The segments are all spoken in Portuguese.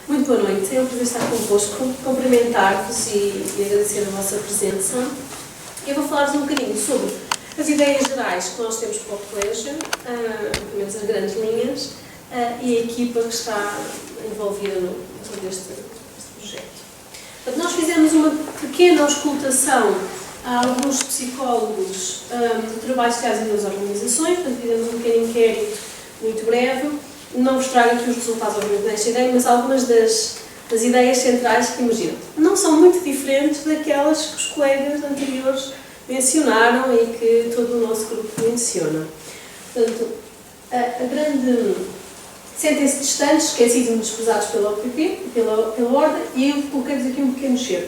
Muito boa noite, é um prazer estar convosco, cumprimentar-vos e agradecer a vossa presença. Eu vou falar-vos um bocadinho sobre as ideias gerais que nós temos para o colégio, pelo menos as grandes linhas, e a equipa que está envolvida no todo este projeto. Portanto, nós fizemos uma pequena auscultação a alguns psicólogos do trabalho social e das organizações, portanto, fizemos um pequeno inquérito muito breve. Não vos trago aqui os resultados obviamente desta ideia, mas algumas das ideias centrais que imaginam. Não são muito diferentes daquelas que os colegas anteriores mencionaram e que todo o nosso grupo menciona. Portanto, a grande... Sentem-se distantes, esquecidos e desprezados pela OPP, pela ordem, e eu coloquei-vos aqui um pequeno cheiro.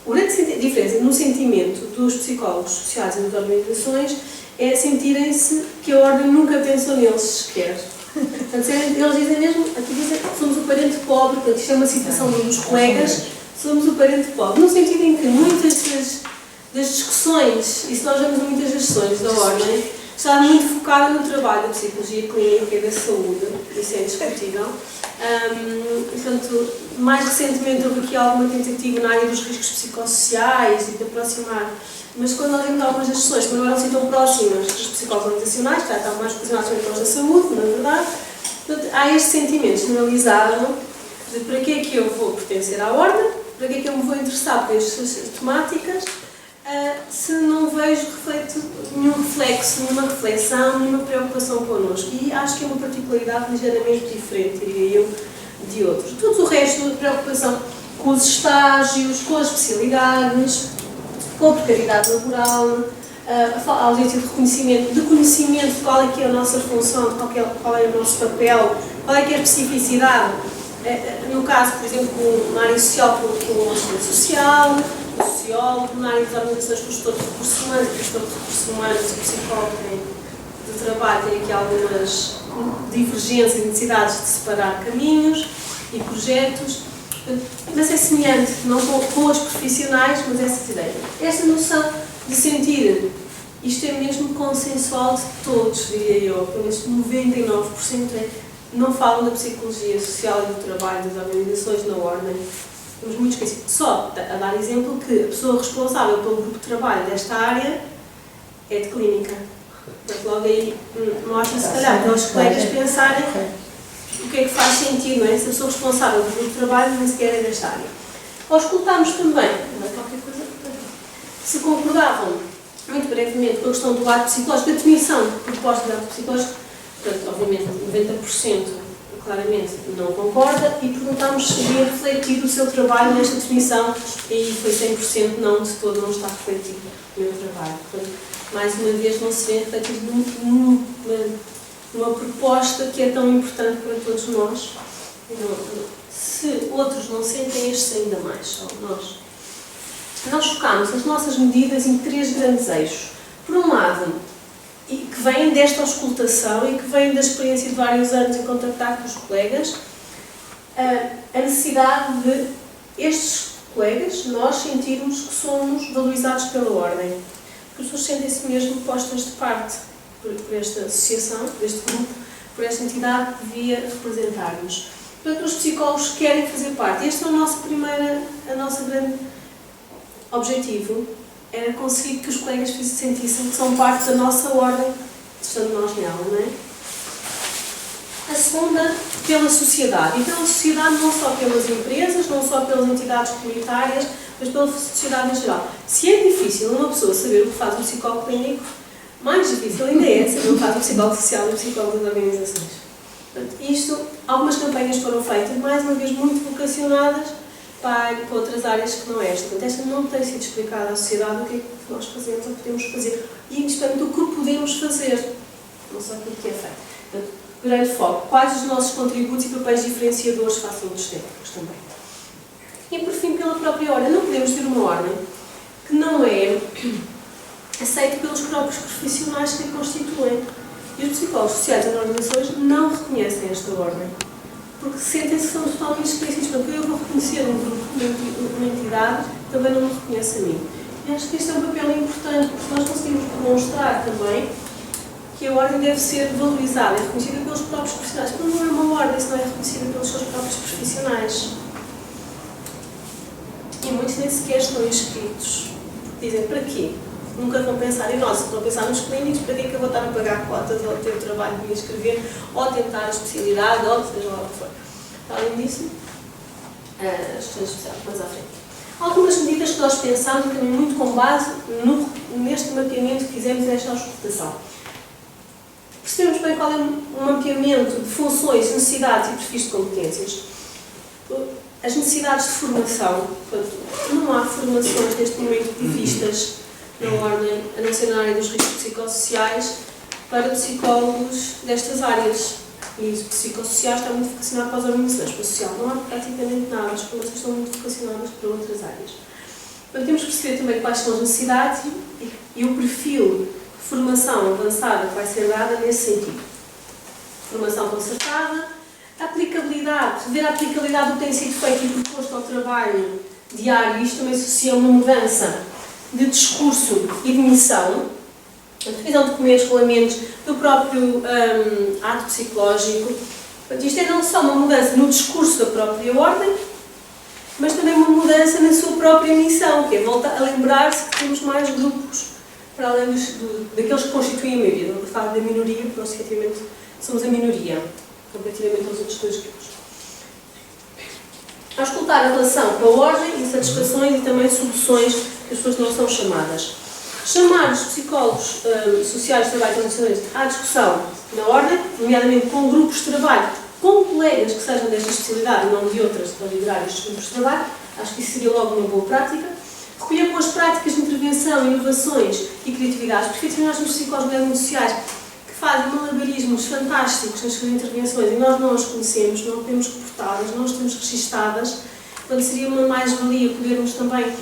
A grande diferença no sentimento dos psicólogos sociais e das organizações é sentirem-se que a ordem nunca pensou neles sequer. Portanto, eles dizem mesmo, aqui dizem que somos o parente pobre, portanto, isto é uma citação dos colegas, somos o parente pobre, no sentido em que muitas das discussões, e se nós vemos muitas das sessões da ordem, está muito focada no trabalho da psicologia clínica e da saúde, isso é indiscutível. Portanto, mais recentemente houve aqui alguma tentativa na área dos riscos psicossociais e de aproximar, mas quando nós vemos algumas das sessões que não eram assim tão próximas dos psicólogos organizacionais, que já estavam mais posicionados com a saúde, na verdade, portanto, há este sentimento generalizado de para que é que eu vou pertencer à ordem, para que é que eu me vou interessar por estas temáticas, se não vejo nenhum reflexo, nenhuma reflexão, nenhuma preocupação connosco. E acho que é uma particularidade ligeiramente diferente, diria eu, de outros. Tudo o resto, a preocupação com os estágios, com as especialidades, com a precariedade laboral, a ausência de reconhecimento, de conhecimento de qual é que é a nossa função, qual é o nosso papel, qual é que é a especificidade. No caso, por exemplo, na área social, com o assistente social, o sociólogo, na área das organizações com o gestor de recursos humanos, o gestor de recursos humanos e o psicólogo de trabalho tem aqui algumas divergências e necessidades de separar caminhos e projetos, mas é semelhante, não com os profissionais, mas essa ideia. Esta noção de sentir, isto é mesmo consensual de todos, diria eu, pelo menos 99% não falam da psicologia social e do trabalho das organizações na ordem. Temos muito esquecido. Só a dar exemplo que a pessoa responsável pelo grupo de trabalho desta área é de clínica. Portanto, logo aí mostra, se calhar, para os colegas pensarem o que é que faz sentido, não é? Se a pessoa responsável pelo grupo de trabalho nem sequer é desta área. Escutámos também, qualquer coisa, se concordavam, muito brevemente, com a questão do ato psicológico, a definição proposta do ato psicológico. Portanto, obviamente, 90% claramente não concorda e perguntámos se havia refletido o seu trabalho nesta definição e foi 100% não, de todo não está refletido o meu trabalho. Portanto, mais uma vez não se vê refletido numa proposta que é tão importante para todos nós. Se outros não sentem, estes ainda mais, só nós. Nós focámos as nossas medidas em 3 grandes eixos. Por um lado, e que vêm desta auscultação e que vêm da experiência de vários anos em contactar com os colegas, a necessidade de estes colegas, nós sentirmos que somos valorizados pela ordem. Porque as pessoas sentem-se mesmo postas de parte por esta associação, por este grupo, por esta entidade que devia representar-nos. Portanto, os psicólogos querem fazer parte. Este é o nosso grande objetivo. Era conseguir que os colegas sentissem que são parte da nossa ordem, estando nós nela, não é? A segunda, pela sociedade. E pela sociedade não só pelas empresas, não só pelas entidades comunitárias, mas pela sociedade em geral. Se é difícil uma pessoa saber o que faz um psicólogo clínico, mais difícil ainda é saber o que faz um psicólogo social e um psicólogo das organizações. Portanto, algumas campanhas foram feitas, mais uma vez, muito vocacionadas para outras áreas que não esta. Portanto, esta não tem sido explicada à sociedade o que é que nós fazemos ou podemos fazer. E, especialmente, o que podemos fazer, não só aquilo que é feito. Portanto, grande foco. Quais os nossos contributos e papéis diferenciadores face a outros técnicos também. E, por fim, pela própria ordem. Não podemos ter uma ordem que não é aceita pelos próprios profissionais que a constituem. E os psicólogos sociais das organizações não reconhecem esta ordem. Porque sentem-se que são totalmente esquecidos. Porque eu vou reconhecer um grupo, uma entidade, também não me reconhece a mim. E acho que este é um papel importante, porque nós conseguimos demonstrar também que a ordem deve ser valorizada e reconhecida pelos próprios profissionais. Porque não é uma ordem se não é reconhecida pelos seus próprios profissionais. nem sequer estão inscritos. Dizem, para quê? Nunca vão pensar em nós, vão pensar nos clínicos, para que é que eu vou estar a pagar cotas, ou ter o trabalho de me inscrever, ou tentar a especialidade, ou seja lá o que for. Além disso, as questões especiais, mais à frente. Algumas medidas que nós pensámos, também muito com base neste mapeamento que fizemos nesta auscultação. Percebemos bem qual é um mapeamento de funções, necessidades e perfis de competências. As necessidades de formação, portanto, não há formações neste momento previstas na ordem, a não ser na área dos riscos psicossociais, para psicólogos destas áreas. E os psicossociais está muito vocacionado para as organizações, para o social não há praticamente nada, as formações estão muito vocacionadas para outras áreas. Portanto, temos que perceber também quais são as necessidades e o perfil de formação avançada que vai ser dada nesse sentido. Formação concertada, aplicabilidade, ver a aplicabilidade do que tem sido feito e proposto ao trabalho diário. Isto também associa uma mudança de discurso e de missão, a revisão de documentos, regulamentos, do próprio ato psicológico. Portanto, isto é não só uma mudança no discurso da própria ordem, mas também uma mudança na sua própria missão, que é voltar a lembrar-se que temos mais grupos, para além daqueles que constituem a maioria. Não vou falar da minoria, porque nós efetivamente somos a minoria, comparativamente aos outros dois grupos. A escutar a relação com a ordem, insatisfações e também soluções que as pessoas não são chamadas. Chamar os psicólogos sociais de trabalho internacionais à discussão na ordem, nomeadamente com grupos de trabalho, com colegas que sejam desta especialidade e não de outras, para liderar estes grupos de trabalho, acho que isso seria logo uma boa prática. Recolher com as práticas de intervenção, inovações e criatividade, porque efetivamente nós somos psicólogos mesmo sociais que fazem malabarismos fantásticos nas suas intervenções e nós não as conhecemos, não temos reportadas, não as temos registadas. Portanto, seria uma mais-valia podermos também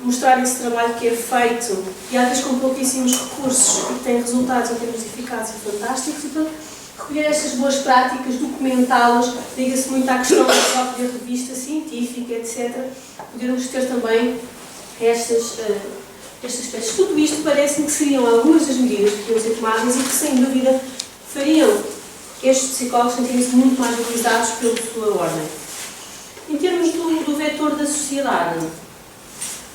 mostrar esse trabalho que é feito e às vezes com pouquíssimos recursos e que tem resultados em termos de eficácia fantásticos. Então, recolher estas boas práticas, documentá-las, liga-se muito à questão da própria revista científica, etc. Podermos ter também estes aspectos. Tudo isto parece-me que seriam algumas das medidas que podiam ser tomadas e que, sem dúvida, fariam estes psicólogos sentirem-se muito mais valorizados pela sua ordem. Em termos do vetor da sociedade,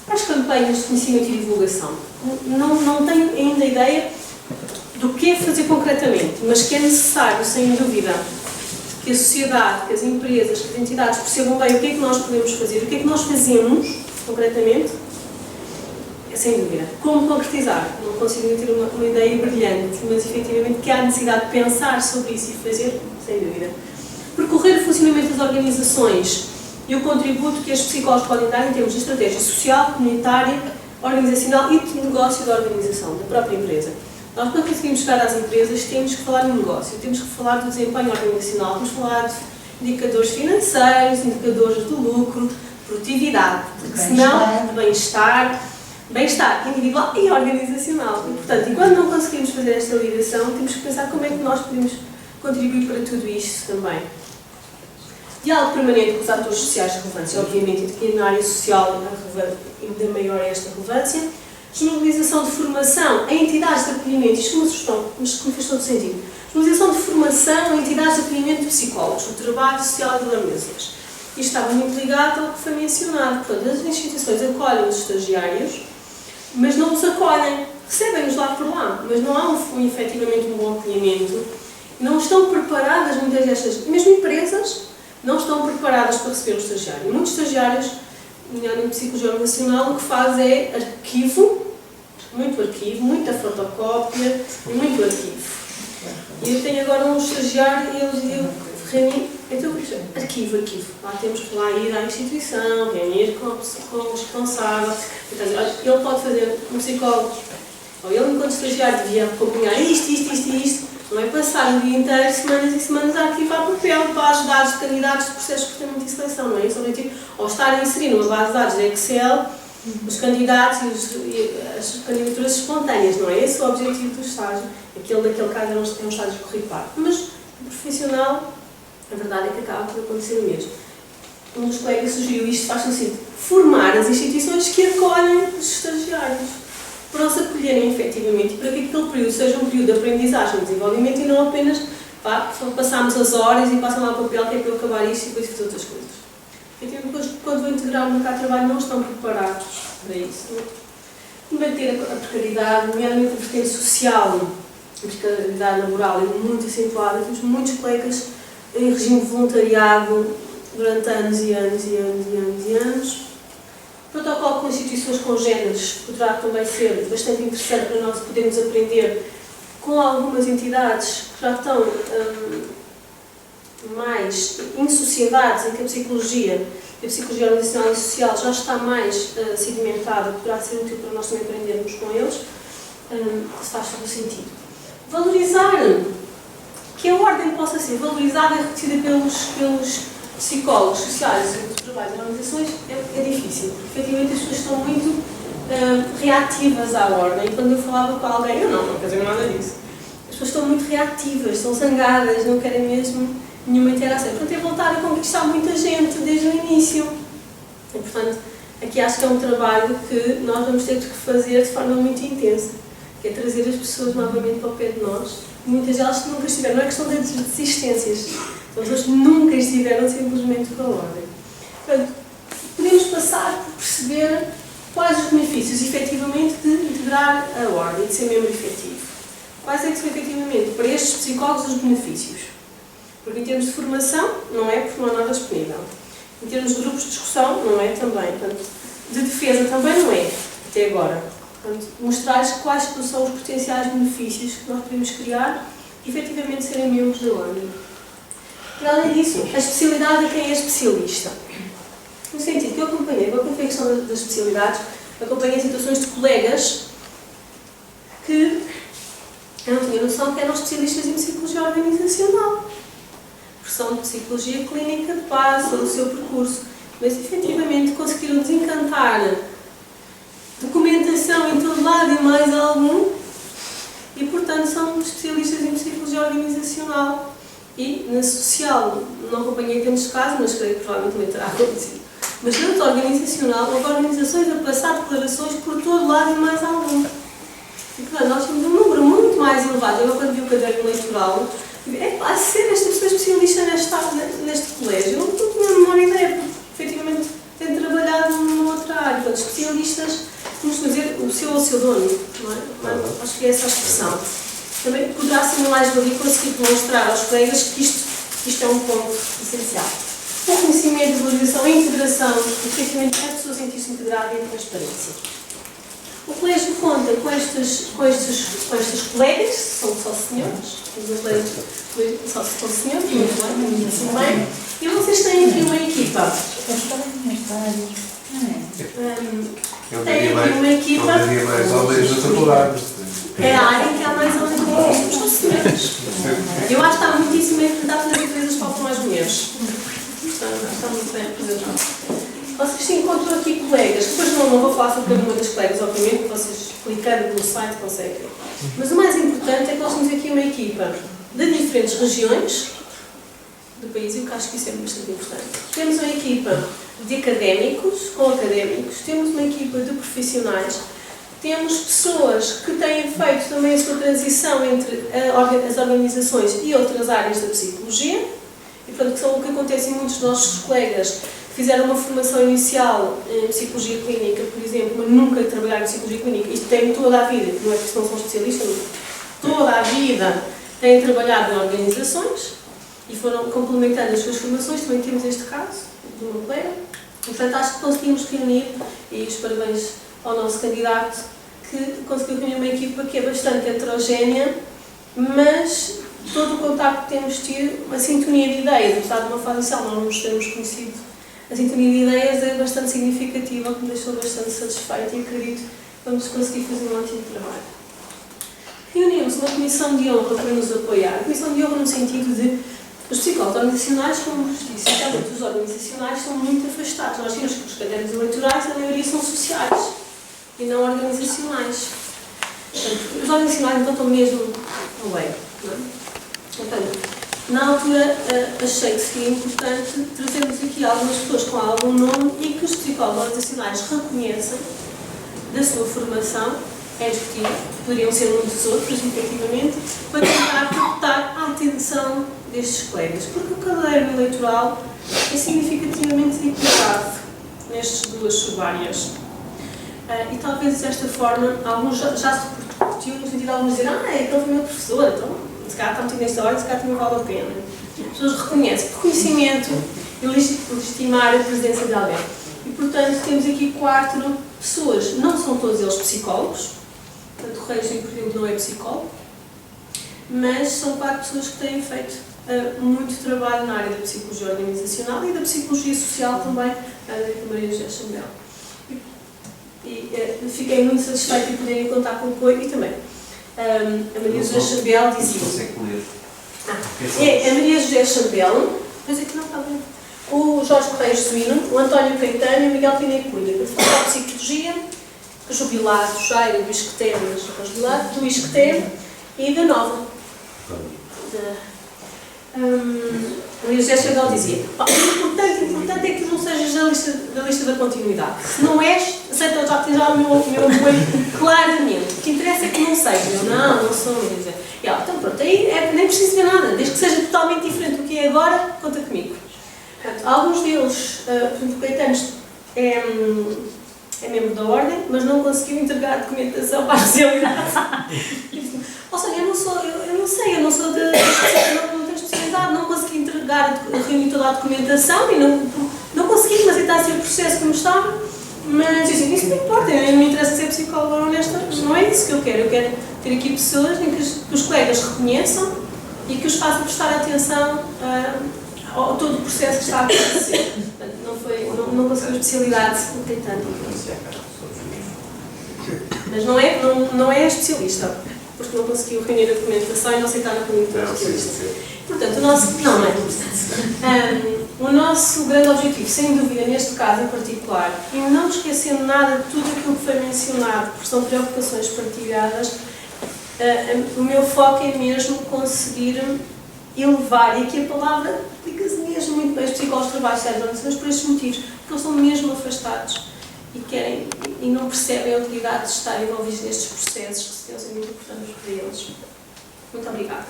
as campanhas de conhecimento e divulgação, não tenho ainda ideia do que é fazer concretamente, mas que é necessário, sem dúvida, que a sociedade, que as empresas, que as entidades percebam bem o que é que nós podemos fazer, o que é que nós fazemos, concretamente, sem dúvida. Como concretizar? Não consigo ter uma ideia brilhante, mas efetivamente que há necessidade de pensar sobre isso e fazer, sem dúvida. Percorrer o funcionamento das organizações e o contributo que os psicólogos podem dar em termos de estratégia social, comunitária, organizacional e de negócio da organização, da própria empresa. Nós, quando conseguimos chegar às empresas, temos que falar no negócio, temos que falar do desempenho organizacional, temos que falar de indicadores financeiros, indicadores de lucro, produtividade, porque senão, bem-estar individual e organizacional. E, portanto, enquanto não conseguimos fazer esta ligação, temos que pensar como é que nós podemos contribuir para tudo isto também. Diálogo permanente com os atores sociais de relevância, obviamente, e na área social ainda maior é esta relevância. Desmobilização de formação em entidades de acolhimento, isto é uma sugestão, mas que me fez todo sentido. Desmobilização de formação em entidades de acolhimento de psicólogos, o trabalho social e de lamências. Isto estava muito ligado ao que foi mencionado. Portanto, as instituições acolhem os estagiários, mas não os acolhem, recebem-nos lá por lá, mas não há efetivamente um bom acolhimento. Não estão preparadas, muitas destas, mesmo empresas, não estão preparadas para receber o estagiário. Muitos estagiários, nomeadamente psicologia organizacional, o que faz é arquivo, muita fotocópia e muito arquivo. E eu tenho agora um estagiário e eu reuni, então, arquivo. Lá temos que lá ir à instituição, reunir com o responsável. Então, ele pode fazer um psicólogo, ou ele, enquanto estagiário, devia acompanhar isto. Não é passar o dia inteiro, semanas e semanas, a arquivar papel, bases de dados de candidatos de processos de recrutamento e seleção, não é esse o objetivo? Ou estar a inserir numa base de dados de Excel os candidatos e as candidaturas espontâneas, não é esse o objetivo do estágio? Naquele caso é um estágio curricular. Mas o profissional, a verdade é que acaba por acontecer o mesmo. Um dos colegas sugeriu isto, faz sentido, formar as instituições que acolhem os estagiários, para não se acolherem efetivamente, para que aquele período seja um período de aprendizagem e desenvolvimento e não apenas passarmos as horas e passam lá o papel que é para eu acabar isto e depois fazer outras coisas. Depois, quando vão integrar o mercado de trabalho, não estão preparados para isso. Combater a precariedade, nomeadamente a vertente social, a precariedade laboral é muito acentuada. Temos muitos colegas em regime de voluntariado durante anos e anos e anos e anos e anos. O protocolo com instituições congêneres poderá também ser bastante interessante para nós podermos aprender com algumas entidades que já estão mais em sociedades em que a psicologia organizacional e social já está mais sedimentada, poderá ser útil para nós também aprendermos com eles, se faz todo o sentido. Valorizar, que a ordem possa ser valorizada e reconhecida pelos psicólogos sociais e dos trabalhos e organizações é difícil, porque efetivamente as pessoas estão muito reativas à ordem. E quando eu falava com alguém, eu não quero dizer nada disso. As pessoas estão muito reativas, estão zangadas, não querem mesmo nenhuma interação. Portanto, é voltar a conquistar muita gente desde o início. E, portanto, aqui acho que é um trabalho que nós vamos ter que fazer de forma muito intensa, que é trazer as pessoas novamente para o pé de nós. Muitas delas nunca estiveram, não é questão das desistências, as pessoas nunca estiveram simplesmente com a ordem. Portanto, podemos passar por perceber quais os benefícios, efetivamente, de integrar a ordem, de ser membro efetivo. Quais é que são, efetivamente, para estes psicólogos, os benefícios? Porque em termos de formação, não é, porque não há nada disponível. Em termos de grupos de discussão, não é também. Portanto, de defesa também não é, até agora. Portanto, mostrar-lhes quais são os potenciais benefícios que nós podemos criar e, efetivamente, serem membros da ordem. Para além disso, a especialidade de quem é especialista. No sentido que eu acompanhei a questão das especialidades, acompanhei situações de colegas que eu não tinha noção que eram especialistas em psicologia organizacional. São de psicologia clínica de base, todo o seu percurso, mas efetivamente conseguiram desencantar documentação em todo lado e mais algum, e portanto são especialistas em psicologia organizacional. E na social, não acompanhei tantos casos, mas creio que provavelmente também terá acontecido. Mas na organizacional, houve organizações a passar declarações por todo lado e mais algum. E portanto, nós temos um número muito mais elevado. Eu, quando vi o caderno eleitoral, a ser esta pessoa especialista neste colégio, eu não tinha a menor ideia, porque efetivamente tenho trabalhado numa outra área. Portanto, especialistas, vamos dizer, o seu ou o seu dono, não é? Acho que é essa a expressão. Também poderá ser uma mais-valia conseguir demonstrar aos colegas que isto é um ponto essencial. O conhecimento, valorização, a integração, efetivamente, as pessoas sentir-se integradas e a transparência. O colégio conta com estes colegas, que são só senhores, os colegas só são senhores, muito bem, e vocês têm aqui uma equipa. Têm aqui uma equipa. mais homens na faculdade. É a área em que há mais homens que mulheres, são senhores. Eu acho que está muitíssimo bem representado nas empresas, faltam mais mulheres. Está muito bem representado. Vocês se encontram aqui colegas, depois não vou falar sobre cada uma das colegas, obviamente, que vocês clicando no site conseguem. Mas o mais importante é que nós temos aqui uma equipa de diferentes regiões do país, e eu acho que isso é bastante importante. Temos uma equipa de académicos, com académicos, temos uma equipa de profissionais, temos pessoas que têm feito também a sua transição entre as organizações e outras áreas da psicologia, e portanto que são o que acontece em muitos dos nossos colegas que fizeram uma formação inicial em psicologia clínica, por exemplo, mas nunca trabalharam em psicologia clínica, isto tem toda a vida, não é porque não são especialistas, toda a vida têm trabalhado em organizações e foram complementando as suas formações. Também temos este caso de uma colega, e portanto acho que conseguimos reunir, e os parabéns ao nosso candidato, que conseguiu reunir uma equipa que é bastante heterogénea, mas todo o contacto que temos tido, a sintonia de ideias, apesar de uma fase inicial nós não nos termos conhecido, a sintonia de ideias é bastante significativa, que me deixou bastante satisfeita e acredito que vamos conseguir fazer um ótimo trabalho. Reunimos uma comissão de honra para nos apoiar. A comissão de honra no sentido de os psicólogos organizacionais, como vos disse, especialmente os organizacionais, são muito afastados. Nós vimos que os cadernos eleitorais, a maioria são sociais e não organizacionais. Portanto, os organizacionais então estão mesmo away, não é? Portanto, na altura achei que seria importante trazermos aqui algumas pessoas com algum nome e que os psicólogos organizacionais reconheçam da sua formação, é discutível, poderiam ser muitos outros, efetivamente, para tentar captar a atenção destes colegas. Porque o calendário eleitoral é significativamente equilibrado nestas duas subáreas. E talvez desta forma, alguns já se repercutiu no sentido de alguns dizer ele foi meu professor, então se calhar está metido nesta hora, se calhar também vale a pena. As pessoas reconhecem reconhecimento e legitimar a presença de alguém. E portanto temos aqui 4 pessoas, não são todos eles psicólogos, portanto o Reis em perfil não é psicólogo, mas são 4 pessoas que têm feito muito trabalho na área da psicologia organizacional e da psicologia social também, a Maria José Chambel. E fiquei muito satisfeita de poderem contar com o apoio e também a Maria José Chambel dizia... a Maria José Chambel, pois é que não está bem. O Jorge Correia Suíno, o António Caetano e o Miguel Pinheiro Cunha, para falar de psicologia, o jubilado Jairo do Isqueter, mas jubilado do Isqueter e da Nova. A Maria José Chambel dizia: o importante é que tu não sejas da lista da continuidade. Se não és, aceita já que já o meu apoio claramente. O que interessa é que não seja. Eu não sou Maria José. E ela, então pronto, aí nem preciso ver nada, desde que seja totalmente diferente do que é agora, conta comigo. Portanto, alguns deles, por exemplo, o Caetano é membro da Ordem, mas não conseguiu entregar a documentação para a especialidade. Ou seja, eu não sou da especialidade, não consegui entregar, reunir toda a documentação e não consegui, mas está a ser o processo como estava. Mas assim, isso não importa, não me interessa ser psicóloga ou honesta, não é isso que eu quero ter aqui pessoas em que os colegas reconheçam e que os façam prestar atenção a todo o processo que está a acontecer. Portanto, não consegui a especialidade no Caetano. Mas não é especialista, porque não conseguiu reunir a documentação e não aceitar na comunidade especialista. Portanto, o nosso grande objetivo, sem dúvida, neste caso em particular, e não esquecendo nada de tudo aquilo que foi mencionado, porque são preocupações partilhadas, o meu foco é mesmo conseguir elevar, e aqui a palavra aplica-se mesmo muito bem, os psicólogos trabalham mas por estes motivos, porque eles são mesmo afastados e não percebem a utilidade de estar envolvidos nestes processos que são muito importantes para eles. Muito obrigada.